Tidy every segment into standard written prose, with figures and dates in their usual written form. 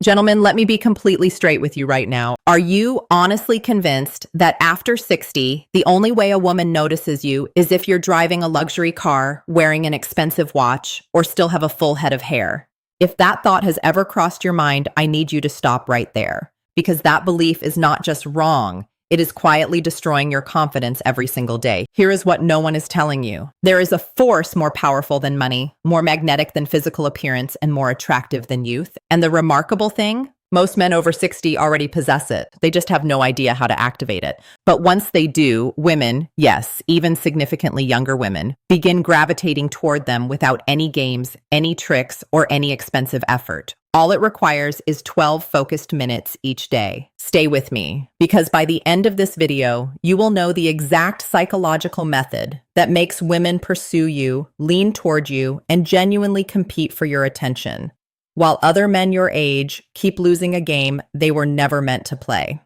Gentlemen, let me be completely straight with you right now. Are you honestly convinced that after 60, the only way a woman notices you is if you're driving a luxury car, wearing an expensive watch, or still have a full head of hair? If that thought has ever crossed your mind, I need you to stop right there, because that belief is not just wrong. It is quietly destroying your confidence every single day. Here is what no one is telling you. There is a force more powerful than money, more magnetic than physical appearance, and more attractive than youth. And the remarkable thing, most men over 60 already possess it. They just have no idea how to activate it. But once they do, women, yes, even significantly younger women, begin gravitating toward them without any games, any tricks, or any expensive effort. All it requires is 12 focused minutes each day. Stay with me, because by the end of this video, you will know the exact psychological method that makes women pursue you, lean toward you, and genuinely compete for your attention, while other men your age keep losing a game they were never meant to play.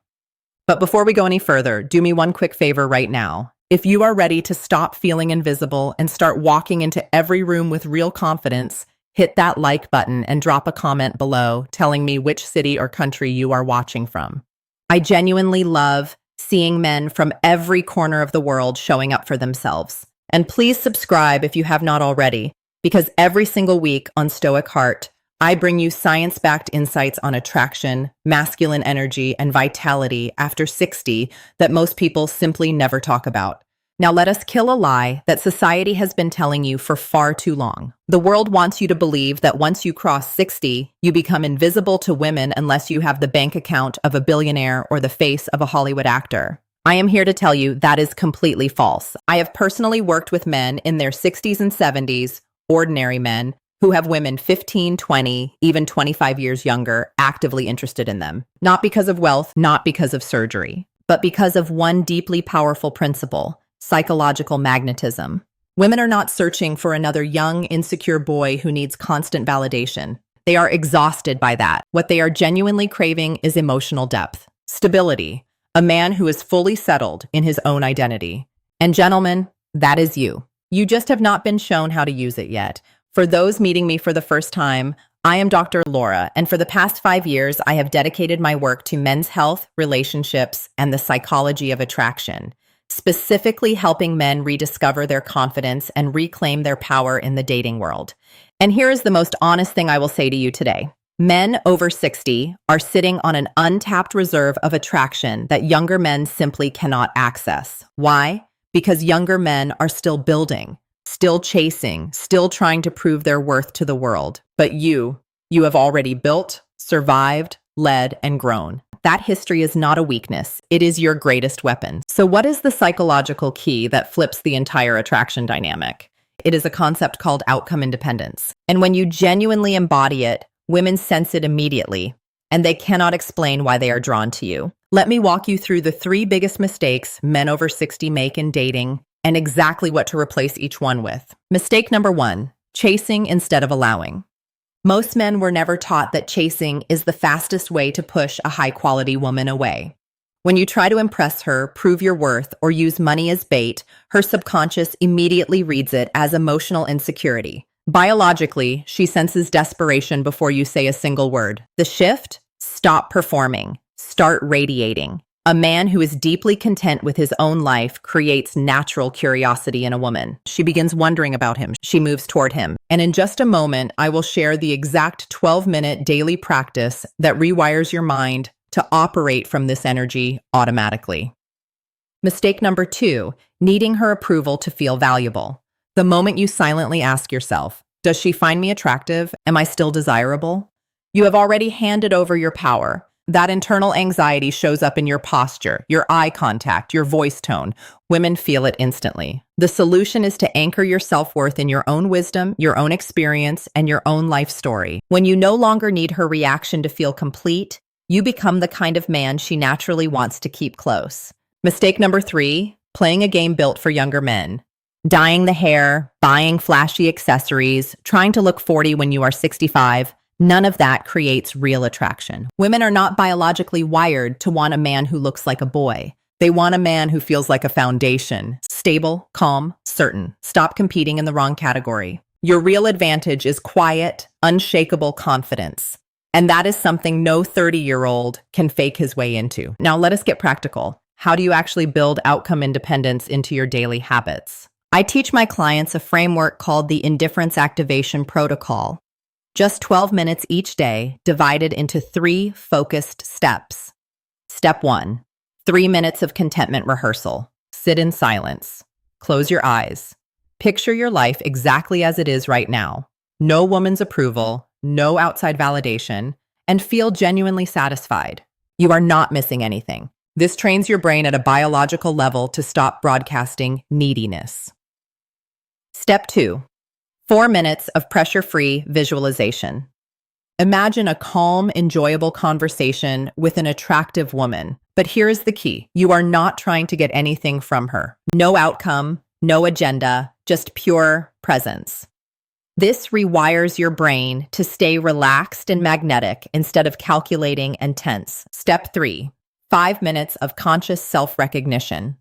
But before we go any further, do me one quick favor right now. If you are ready to stop feeling invisible and start walking into every room with real confidence, hit that like button and drop a comment below telling me which city or country you are watching from. I genuinely love seeing men from every corner of the world showing up for themselves. And please subscribe if you have not already, because every single week on Stoic Heart, I bring you science-backed insights on attraction, masculine energy, and vitality after 60 that most people simply never talk about. Now let us kill a lie that society has been telling you for far too long. The world wants you to believe that once you cross 60, you become invisible to women unless you have the bank account of a billionaire or the face of a Hollywood actor. I am here to tell you that is completely false. I have personally worked with men in their 60s and 70s, ordinary men, who have women 15, 20, even 25 years younger, actively interested in them. Not because of wealth, not because of surgery, but because of one deeply powerful principle: psychological magnetism. Women are not searching for another young, insecure boy who needs constant validation. They are exhausted by that. What they are genuinely craving is emotional depth, stability, a man who is fully settled in his own identity. And gentlemen, that is you. You just have not been shown how to use it yet. For those meeting me for the first time, I am Dr. Laura, and for the past 5 years, I have dedicated my work to men's health, relationships, and the psychology of attraction, specifically helping men rediscover their confidence and reclaim their power in the dating world. And here is the most honest thing I will say to you today. Men over 60 are sitting on an untapped reserve of attraction that younger men simply cannot access. Why? Because younger men are still building, still chasing, still trying to prove their worth to the world. But you have already built, survived, led, and grown. That history is not a weakness. It is your greatest weapon. So what is the psychological key that flips the entire attraction dynamic? It is a concept called outcome independence. And when you genuinely embody it, women sense it immediately, and they cannot explain why they are drawn to you. Let me walk you through the 3 biggest mistakes men over 60 make in dating and exactly what to replace each one with. Mistake number 1, chasing instead of allowing. Most men were never taught that chasing is the fastest way to push a high-quality woman away. When you try to impress her, prove your worth, or use money as bait, her subconscious immediately reads it as emotional insecurity. Biologically, she senses desperation before you say a single word. The shift? Stop performing. Start radiating. A man who is deeply content with his own life creates natural curiosity in a woman. She begins wondering about him. She moves toward him. And in just a moment, I will share the exact 12-minute daily practice that rewires your mind to operate from this energy automatically. Mistake number 2, needing her approval to feel valuable. The moment you silently ask yourself, does she find me attractive? Am I still desirable? You have already handed over your power. That internal anxiety shows up in your posture, your eye contact, your voice tone. Women feel it instantly. The solution is to anchor your self-worth in your own wisdom, your own experience, and your own life story. When you no longer need her reaction to feel complete, you become the kind of man she naturally wants to keep close. Mistake number 3, playing a game built for younger men. Dyeing the hair, buying flashy accessories, trying to look 40 when you are 65. None of that creates real attraction. Women are not biologically wired to want a man who looks like a boy. They want a man who feels like a foundation, stable, calm, certain. Stop competing in the wrong category. Your real advantage is quiet, unshakable confidence. And that is something no 30-year-old can fake his way into. Now, let us get practical. How do you actually build outcome independence into your daily habits? I teach my clients a framework called the Indifference Activation Protocol. Just 12 minutes each day, divided into 3 focused steps. Step 1, 3 minutes of contentment rehearsal. Sit in silence. Close your eyes. Picture your life exactly as it is right now. No woman's approval, no outside validation, and feel genuinely satisfied. You are not missing anything. This trains your brain at a biological level to stop broadcasting neediness. Step 2, 4 minutes of pressure-free visualization. Imagine a calm, enjoyable conversation with an attractive woman. But here is the key. You are not trying to get anything from her. No outcome, no agenda, just pure presence. This rewires your brain to stay relaxed and magnetic instead of calculating and tense. Step 3, 5 minutes of conscious self-recognition.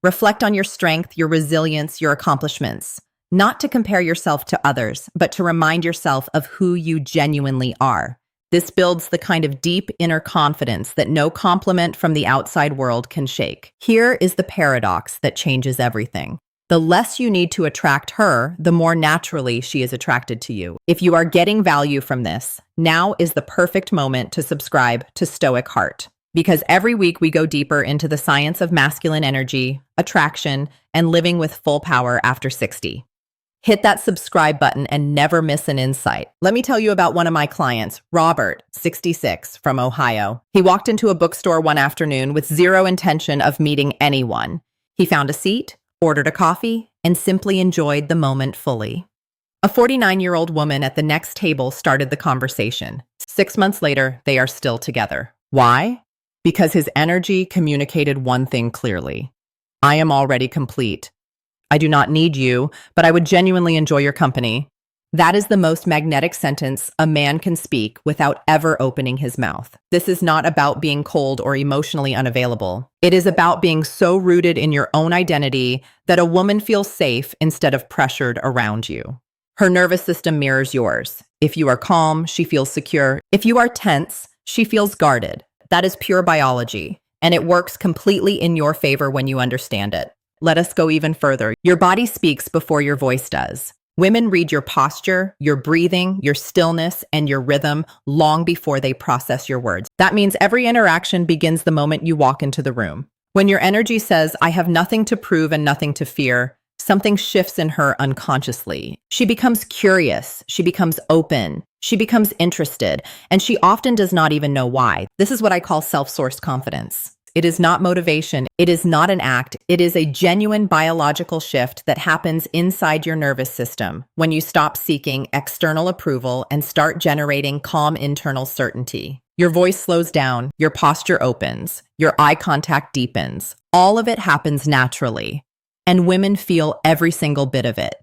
Reflect on your strength, your resilience, your accomplishments. Not to compare yourself to others, but to remind yourself of who you genuinely are. This builds the kind of deep inner confidence that no compliment from the outside world can shake. Here is the paradox that changes everything. The less you need to attract her, the more naturally she is attracted to you. If you are getting value from this, now is the perfect moment to subscribe to Stoic Heart. Because every week we go deeper into the science of masculine energy, attraction, and living with full power after 60. Hit that subscribe button and never miss an insight. Let me tell you about one of my clients, Robert, 66, from Ohio. He walked into a bookstore one afternoon with zero intention of meeting anyone. He found a seat, ordered a coffee, and simply enjoyed the moment fully. A 49-year-old woman at the next table started the conversation. 6 months later, they are still together. Why? Because his energy communicated one thing clearly. I am already complete. I do not need you, but I would genuinely enjoy your company. That is the most magnetic sentence a man can speak without ever opening his mouth. This is not about being cold or emotionally unavailable. It is about being so rooted in your own identity that a woman feels safe instead of pressured around you. Her nervous system mirrors yours. If you are calm, she feels secure. If you are tense, she feels guarded. That is pure biology, and it works completely in your favor when you understand it. Let us go even further. Your body speaks before your voice does. Women read your posture, your breathing, your stillness, and your rhythm long before they process your words. That means every interaction begins the moment you walk into the room. When your energy says, I have nothing to prove and nothing to fear, something shifts in her unconsciously. She becomes curious, she becomes open, she becomes interested, and she often does not even know why. This is what I call self-sourced confidence. It is not motivation. It is not an act. It is a genuine biological shift that happens inside your nervous system when you stop seeking external approval and start generating calm internal certainty. Your voice slows down, your posture opens, your eye contact deepens. All of it happens naturally, and women feel every single bit of it.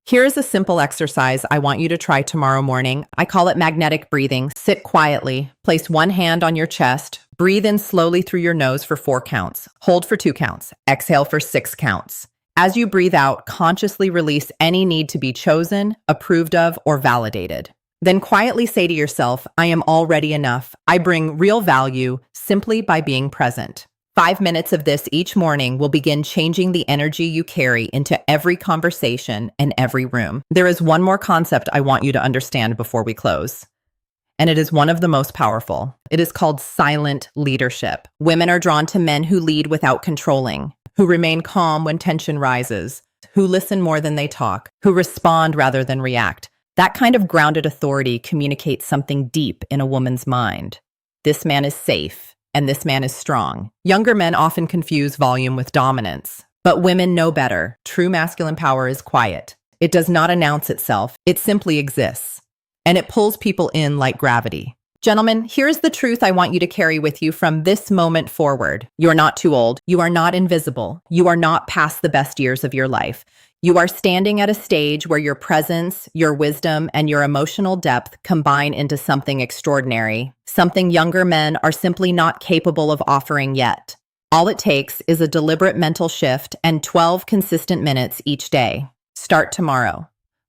Here is a simple exercise I want you to try tomorrow morning. I call it magnetic breathing. Sit quietly, place one hand on your chest, breathe in slowly through your nose for 4 counts, hold for 2 counts, exhale for 6 counts. As you breathe out, consciously release any need to be chosen, approved of, or validated. Then quietly say to yourself, I am already enough. I bring real value simply by being present. 5 minutes of this each morning will begin changing the energy you carry into every conversation and every room. There is one more concept I want you to understand before we close, and it is one of the most powerful. It is called silent leadership. Women are drawn to men who lead without controlling, who remain calm when tension rises, who listen more than they talk, who respond rather than react. That kind of grounded authority communicates something deep in a woman's mind. This man is safe. And this man is strong. Younger men often confuse volume with dominance, but women know better. True masculine power is quiet. It does not announce itself. It simply exists. And it pulls people in like gravity. Gentlemen, here's the truth I want you to carry with you from this moment forward. You are not too old. You are not invisible. You are not past the best years of your life. You are standing at a stage where your presence, your wisdom, and your emotional depth combine into something extraordinary, something younger men are simply not capable of offering yet. All it takes is a deliberate mental shift and 12 consistent minutes each day. Start tomorrow.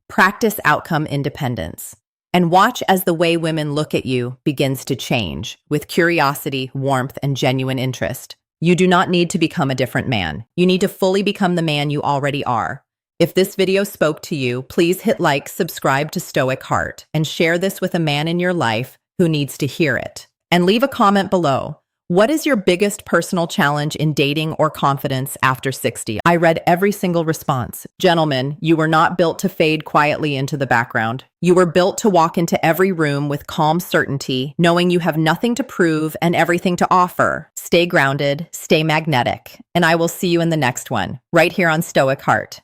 Practice outcome independence. And watch as the way women look at you begins to change with curiosity, warmth, and genuine interest. You do not need to become a different man. You need to fully become the man you already are. If this video spoke to you, please hit like, subscribe to Stoic Heart, and share this with a man in your life who needs to hear it. And leave a comment below. What is your biggest personal challenge in dating or confidence after 60? I read every single response. Gentlemen, you were not built to fade quietly into the background. You were built to walk into every room with calm certainty, knowing you have nothing to prove and everything to offer. Stay grounded, stay magnetic, and I will see you in the next one, right here on Stoic Heart.